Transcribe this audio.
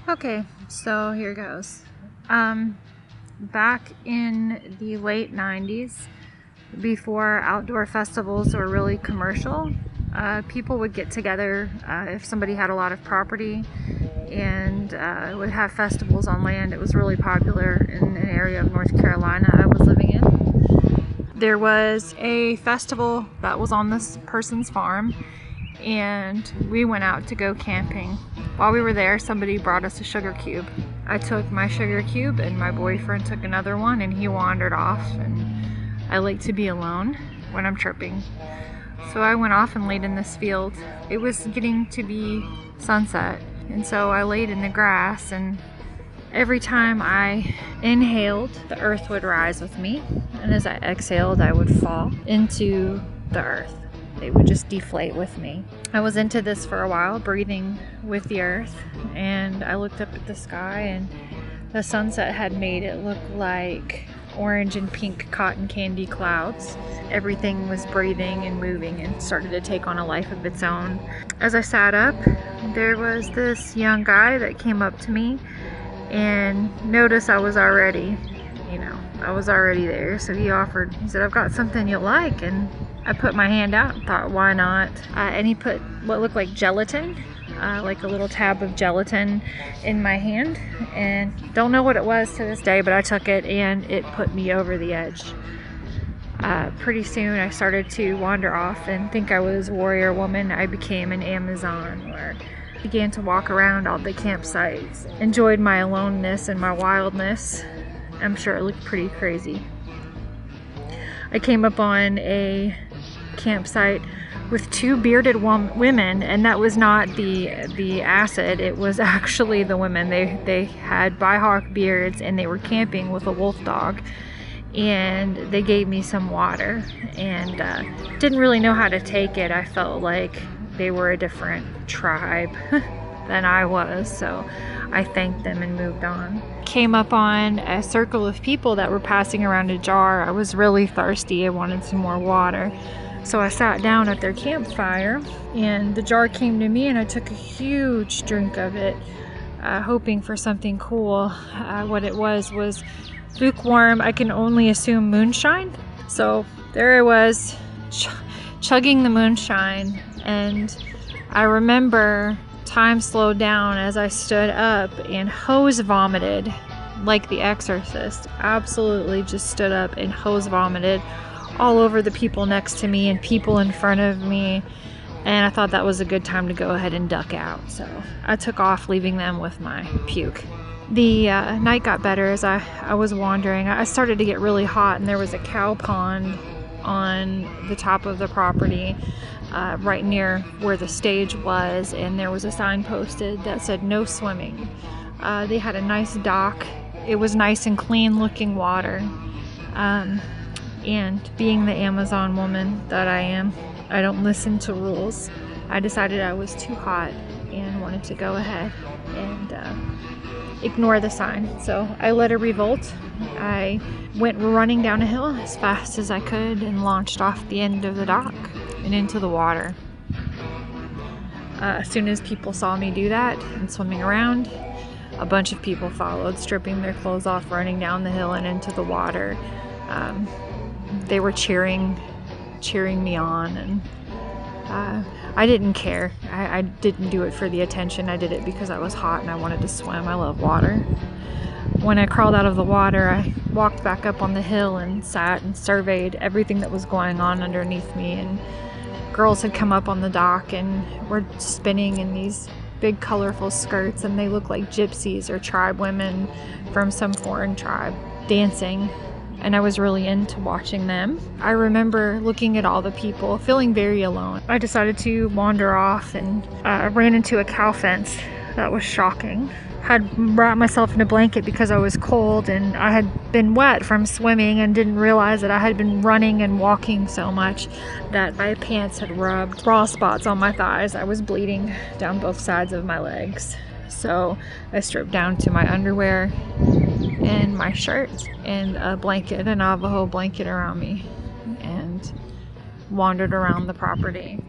Okay, so here goes. Back in the late 90s, before outdoor festivals were really commercial, people would get together if somebody had a lot of property and would have festivals on land. It was really popular in an area of North Carolina I was living in. There was a festival that was on this person's farm, and we went out to go camping. While we were there, somebody brought us a sugar cube. I took my sugar cube and my boyfriend took another one, and he wandered off, and I like to be alone when I'm chirping. So I went off and laid in this field. It was getting to be sunset, and so I laid in the grass, and every time I inhaled, the earth would rise with me, and as I exhaled, I would fall into the earth. They would just deflate with me. I was into this for a while, breathing with the earth, and I looked up at the sky, and the sunset had made it look like orange and pink cotton candy clouds. Everything was breathing and moving and started to take on a life of its own. As I sat up, there was this young guy that came up to me and noticed I was already, I was already there. So he said, "I've got something you'll like." And I put my hand out and thought, why not? And he put what looked like gelatin, like a little tab of gelatin in my hand. And don't know what it was to this day, but I took it and it put me over the edge. Pretty soon I started to wander off and think I was warrior woman. I became an Amazon, or began to walk around all the campsites. Enjoyed my aloneness and my wildness. I'm sure it looked pretty crazy. I came up on a campsite with two bearded women, and that was not the acid, it was actually the women. They had Bihawk beards, and they were camping with a wolf dog, and they gave me some water, and didn't really know how to take it. I felt like they were a different tribe than I was, so I thanked them and moved on. Came up on a circle of people that were passing around a jar. I was really thirsty. I wanted some more water. So I sat down at their campfire, and the jar came to me, and I took a huge drink of it, hoping for something cool. What it was lukewarm, I can only assume moonshine. So there I was, chugging the moonshine, and I remember time slowed down as I stood up and hose vomited like The Exorcist. Absolutely just stood up and hose vomited all over the people next to me and people in front of me, and I thought that was a good time to go ahead and duck out. So I took off, leaving them with my puke. The night got better as I was wandering. I started to get really hot, and there was a cow pond on the top of the property right near where the stage was, and there was a sign posted that said no swimming. They had a nice dock. It was nice and clean looking water. And being the Amazon woman that I am, I don't listen to rules. I decided I was too hot and wanted to go ahead and ignore the sign. So I let her revolt. I went running down a hill as fast as I could and launched off the end of the dock and into the water. As soon as people saw me do that and swimming around, a bunch of people followed, stripping their clothes off, running down the hill and into the water. They were cheering me on, and I didn't care. I didn't do it for the attention. I did it because I was hot and I wanted to swim. I love water. When I crawled out of the water, I walked back up on the hill and sat and surveyed everything that was going on underneath me. And girls had come up on the dock and were spinning in these big colorful skirts, and they looked like gypsies or tribe women from some foreign tribe dancing. And I was really into watching them. I remember looking at all the people, feeling very alone. I decided to wander off and ran into a cow fence. That was shocking. Had wrapped myself in a blanket because I was cold, and I had been wet from swimming and didn't realize that I had been running and walking so much that my pants had rubbed raw spots on my thighs. I was bleeding down both sides of my legs. So I stripped down to my underwear and my shirt and a blanket, a Navajo blanket around me, and wandered around the property.